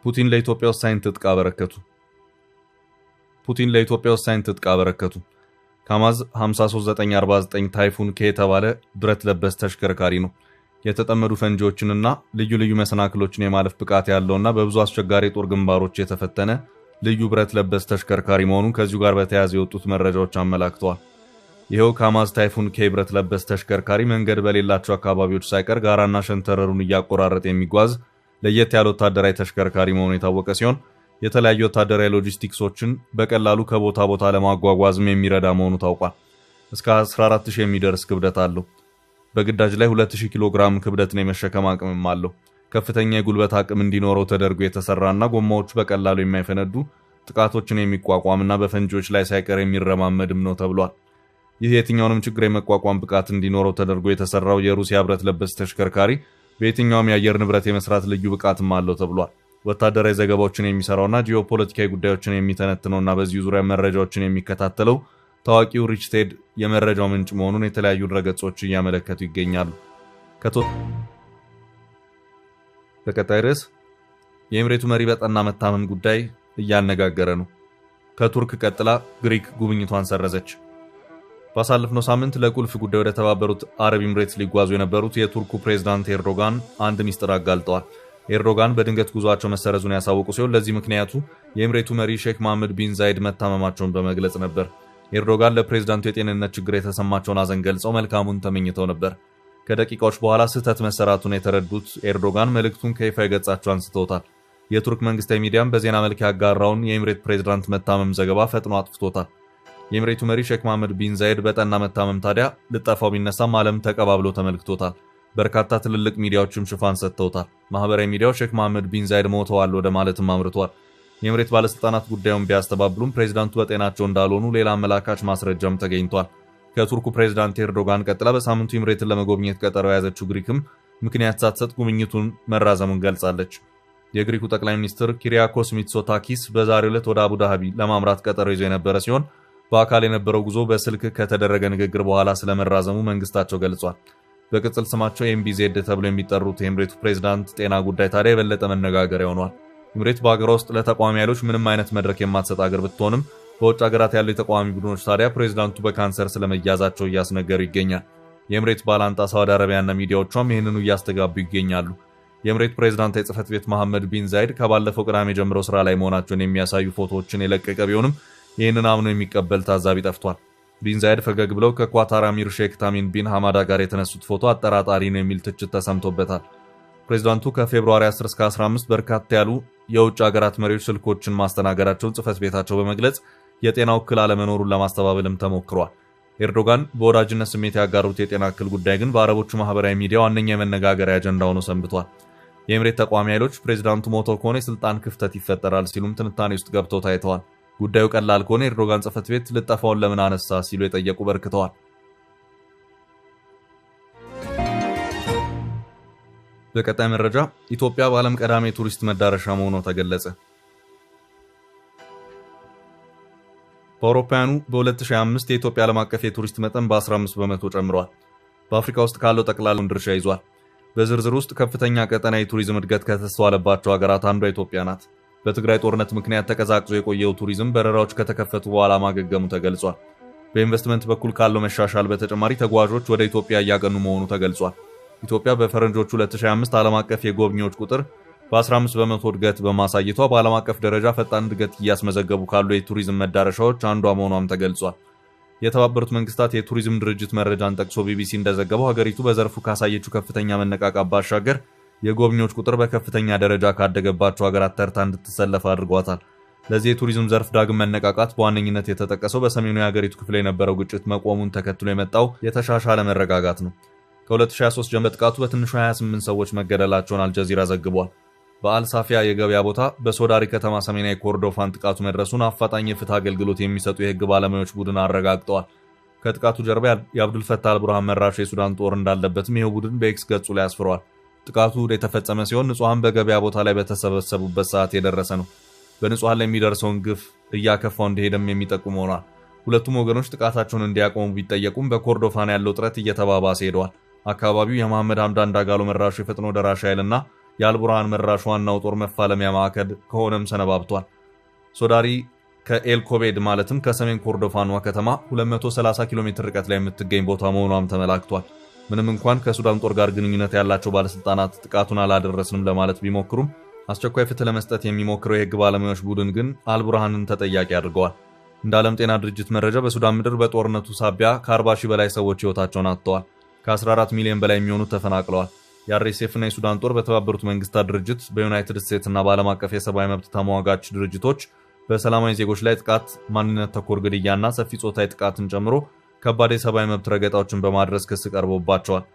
ፑቲን ለኢትዮጵያ ወሳኝ ትጥቅ አበረከቱ። ካማዝ 53949 ታይፉን የተባለ ብረት ለበስ ተሽከርካሪ ነው። የተጠመዱ ፈንጂዎችንና ልዩ ልዩ መሰናክሎችን የማለፍ ብቃት ያለውና በብዙ አስቸጋሪ ጦር ግንባሮች የተፈተነ ልዩ ብረት ለበስ ተሽከርካሪ መሆኑን ከዚሁ ጋር በተያያዘ የወጡት መረጃዎች አመላክተዋል። ይሄው ካማዝ ታይፉን ብረት ለበስ ተሽከርካሪ መንገድ በሌላቸው አካባቢዎች ሳይቀር ጋራና ሸንተረሩን እያቆራረጠ የሚጓዝ ለየት ያለ ወታደራዊ ተሽከርካሪ መሆኑ የታወቀ ሲሆን የተለያዩ ወታደራዊ ሎጂስቲክሶችን በቀላሉ ከቦታ ቦታ ለማጓጓዝም የሚረዳ መሆኑ ታውቋል። እስከ 14000 የሚደርስ ክብደት አለው። በግዳጅ ላይ 2000 ኪሎ ግራም ክብደትን የመሸከም አቅምም አለው። ከፍተኛ የጉልበት አቅም እንዲኖረው ተደርጎ የተሰራና ጎማዎቹ በቀላሉ የማይፈነዱ ጥቃቶችን የሚቋቋምና በፈንጂዎች ላይ ሳይቀር የሚረማመድም ነው ተብሏል። ይህ የትኛውንም ችግር የመቋቋም ብቃት እንዲኖረው ተደርጎ የተሰራው የሩሲያ ብረት ለበስ ተሽከርካሪ በየትኛውም የአየር ንብረት የመስራት ልዩ ብቃትም አለው ተብሏል። ወታደራዊ ዘገባዎችን የሚሰራውና ጂኦፖለቲካዊ ጉዳዮችን የሚተነትነውና በዚህ ዙሪያ መረጃዎችን የሚከታተለው ታዋቂው ሪችቴድ የመረጃው ምንጭ መሆኑን የተለያዩ ድረገጾች እያመለከቱ ይገኛሉ። በቀጣይ ርዕስ የኤምሬቱ መሪ በጠና መታመም ጉዳይ እያነጋገረ ነው። ከቱርክ ቀጥላ ግሪክ ጉብኝቷን ሰረዘች። ባሳለፍነው ሳምንት ለቁልፍ ጉዳይ ወደ ተባበሩት አረብ ኤምሬትስ ሊጓዙ የነበሩት የቱርኩ ፕሬዝዳንት ኤርዶጋን አንድ ሚስጥር አጋልጠዋል። ኤርዶጋን በድንገት ጉዟቸው መሰረዙን ያሳወቁ ሲሆን ለዚህ ምክንያቱ የኤምሬቱ መሪ ሼክ መሐመድ ቢን ዛይድ መታመማቸውን በመግለጽ ነበር። ኤርዶጋን ለፕሬዝዳንቱ የጤንነት ችግር የተሰማቸውን ሐዘን ገልጸው መልካሙን ተመኝተው ነበር። ከደቂቃዎች በኋላ ስህተት መሰራቱን የተረዱት ኤርዶጋን መልእክቱን ከይፋ ገጻቸው አንስተውታል። የቱርክ መንግስታዊ ሚዲያም በዜና መልክ ያጋራውን የኤምሬት ፕሬዝዳንት መታመም ዘገባ ፈጥኖ አጥፍቶታል። የኤምሬቱ መሪ ሼክ መሐመድ ቢን ዛይድ በጠና መታመም ታዲያ ልጠፋው ቢነሳም ዓለም ተቀባብሎ ተመልክቶታል። በርካታ ትልልቅ ሚዲያዎችም ሽፋን ሰጥተውታል። ማህበራዊ ሚዲያው ሼክ መሐመድ ቢን ዛይድ ሞተዋል ወደ ማለትም አምርቷል። የኤምሬት ባለስልጣናት ጉዳዩን ቢያስተባብሉም ፕሬዝዳንቱ በጤናቸው እንዳልሆኑ ሌላ አመላካች ማስረጃም ተገኝቷል። ከቱርኩ ፕሬዝዳንት ኤርዶጋን ቀጥላ በሳምንቱ ኤምሬትን ለመጎብኘት ቀጠሮ የያዘችው ግሪክም ምክንያት ሳትሰጥ ጉብኝቱን መራዘሙን ገልጻለች። የግሪኩ ጠቅላይ ሚኒስትር ኪሪያኮስ ሚትሶታኪስ በዛሬው ዕለት ወደ አቡዳቢ ለማምራት ቀጠሮ ይዞ የነበረ ሲሆን በአካል የነበረው ጉዞ በስልክ ከተደረገ ንግግር በኋላ ስለመራዘሙ መንግስታቸው ገልጿል። በቅጽል ስማቸው ኤምቢዜድ ተብሎ የሚጠሩት የኤምሬቱ ፕሬዝዳንት ጤና ጉዳይ ታዲያ የበለጠ መነጋገሪያ ሆኗል። ኤምሬት በአገሯ ውስጥ ለተቃዋሚ ኃይሎች ምንም አይነት መድረክ የማትሰጥ አገር ብትሆንም በውጭ ሀገራት ያሉ የተቃዋሚ ቡድኖች ታዲያ ፕሬዝዳንቱ በካንሰር ስለመያዛቸው እያስነገሩ ይገኛል። የኤምሬት ባላንጣ ሳውዲ አረቢያና ሚዲያዎቿም ይህንኑ እያስተጋቡ ይገኛሉ። የኤምሬት ፕሬዝዳንት የጽህፈት ቤት መሐመድ ቢን ዛይድ ከባለፈው ቅዳሜ ጀምሮ ስራ ላይ መሆናቸውን የሚያሳዩ ፎቶዎችን የለቀቀ ቢሆንም ይህንን አምኖ የሚቀበል ታዛቢ ጠፍቷል። ቢን ዛይድ ፈገግ ብለው ከኳታር አሚር ሼክ ታሚን ቢን ሐማዳ ጋር የተነሱት ፎቶ አጠራጣሪ ነው የሚል ትችት ተሰምቶበታል። ፕሬዝዳንቱ ከፌብሩዋሪ 10 እስከ 15 በርካታ ያሉ የውጭ ሀገራት መሪዎች ስልኮችን ማስተናገዳቸውን ጽህፈት ቤታቸው በመግለጽ የጤና እክል አለመኖሩን ለማስተባበልም ተሞክሯል። ኤርዶጋን በወዳጅነት ስሜት ያጋሩት የጤና እክል ጉዳይ ግን በአረቦቹ ማህበራዊ ሚዲያ ዋነኛ የመነጋገሪያ አጀንዳ ሆኖ ሰንብቷል። የኤምሬት ተቃዋሚ ኃይሎች ፕሬዝዳንቱ ሞተው ከሆነ የስልጣን ክፍተት ይፈጠራል ሲሉም ትንታኔ ውስጥ ገብተው ታይተዋል። ጉዳዩ ቀላል ከሆነ ኤርዶጋን ጽህፈት ቤት ልጠፋውን ለምን አነሳ ሲሉ የጠየቁ በርክተዋል። በቀጣይ መረጃ ኢትዮጵያ በዓለም ቀዳሚ የቱሪስት መዳረሻ መሆኗ ተገለጸ። በአውሮፓውያኑ በ2025 የኢትዮጵያ ዓለም አቀፍ የቱሪስት መጠን በ15 በመቶ ጨምሯል። በአፍሪካ ውስጥ ካለው ጠቅላላውን ድርሻ ይዟል። በዝርዝር ውስጥ ከፍተኛ ቀጠና የቱሪዝም እድገት ከተስተዋለባቸው ሀገራት አንዷ ኢትዮጵያ ናት። በትግራይ ጦርነት ምክንያት ተቀዛቅዞ የቆየው ቱሪዝም በረራዎች ከተከፈቱ በኋላ ማገገሙ ተገልጿል። በኢንቨስትመንት በኩል ካለው መሻሻል በተጨማሪ ተጓዦች ወደ ኢትዮጵያ እያቀኑ መሆኑ ተገልጿል። ኢትዮጵያ በፈረንጆቹ 2025 ዓለም አቀፍ የጎብኚዎች ቁጥር በ15 በመቶ እድገት በማሳየቷ በዓለም አቀፍ ደረጃ ፈጣን እድገት እያስመዘገቡ ካሉ የቱሪዝም መዳረሻዎች አንዷ መሆኗም ተገልጿል። የተባበሩት መንግስታት የቱሪዝም ድርጅት መረጃን ጠቅሶ ቢቢሲ እንደዘገበው ሀገሪቱ በዘርፉ ካሳየችው ከፍተኛ መነቃቃት ባሻገር የጎብኚዎች ቁጥር በከፍተኛ ደረጃ ካደገባቸው ሀገራት ተርታ እንድትሰለፍ አድርጓታል። ለዚህ የቱሪዝም ዘርፍ ዳግም መነቃቃት በዋነኝነት የተጠቀሰው በሰሜኑ የሀገሪቱ ክፍል የነበረው ግጭት መቆሙን ተከትሎ የመጣው የተሻሻለ መረጋጋት ነው። ከ2023 ጀምሮ ጥቃቱ በትንሹ 28 ሰዎች መገደላቸውን አልጀዚራ ዘግቧል። በአልሳፊያ የገበያ ቦታ በሶዳሪ ከተማ ሰሜናዊ ኮርዶፋን ጥቃቱ መድረሱን አፋጣኝ የፍትህ አገልግሎት የሚሰጡ የህግ ባለሙያዎች ቡድን አረጋግጠዋል። ከጥቃቱ ጀርባ የአብዱልፈታህ አልቡርሃን መራሹ የሱዳን ጦር እንዳለበትም ይኸው ቡድን በኤክስ ገጹ ላይ አስፍሯል። ጥቃቱ የተፈጸመ ሲሆን ንጹሃን በገበያ ቦታ ላይ በተሰበሰቡበት ሰዓት የደረሰ ነው። በንጹሃን ላይ የሚደርሰውን ግፍ እያከፋው እንደሄደም የሚጠቁም ሆኗል። ሁለቱም ወገኖች ጥቃታቸውን እንዲያቆሙ ቢጠየቁም በኮርዶፋን ያለው ጥረት እየተባባሰ ሄደዋል። አካባቢው የመሐመድ ሐምዳን ዳጋሎ መራሹ የፈጥኖ ደራሽ ኃይልና የአልቡርሃን መራሽ ዋናው ጦር መፋለሚያ ማዕከል ከሆነም ሰነባብቷል። ሶዳሪ ከኤልኮቤድ ማለትም ከሰሜን ኮርዶፋኗ ከተማ 230 ኪሎ ሜትር ርቀት ላይ የምትገኝ ቦታ መሆኗም ተመላክቷል። ምንም እንኳን ከሱዳን ጦር ጋር ግንኙነት ያላቸው ባለስልጣናት ጥቃቱን አላደረስንም ለማለት ቢሞክሩም አስቸኳይ ፍትህ ለመስጠት የሚሞክረው የህግ ባለሙያዎች ቡድን ግን አልቡርሃንን ተጠያቂ አድርገዋል። እንደ ዓለም ጤና ድርጅት መረጃ በሱዳን ምድር በጦርነቱ ሳቢያ ከ40 ሺህ በላይ ሰዎች ህይወታቸውን አጥተዋል። ከ14 ሚሊዮን በላይ የሚሆኑት ተፈናቅለዋል። የአርኤስኤፍ እና የሱዳን ጦር በተባበሩት መንግስታት ድርጅት፣ በዩናይትድ ስቴትስ እና በዓለም አቀፍ የሰብአዊ መብት ተሟጋች ድርጅቶች በሰላማዊ ዜጎች ላይ ጥቃት፣ ማንነት ተኮር ግድያና ሰፊ ጾታዊ ጥቃትን ጨምሮ ከባድ የሰብአዊ መብት ረገጣዎችን በማድረስ ክስ ቀርቦባቸዋል።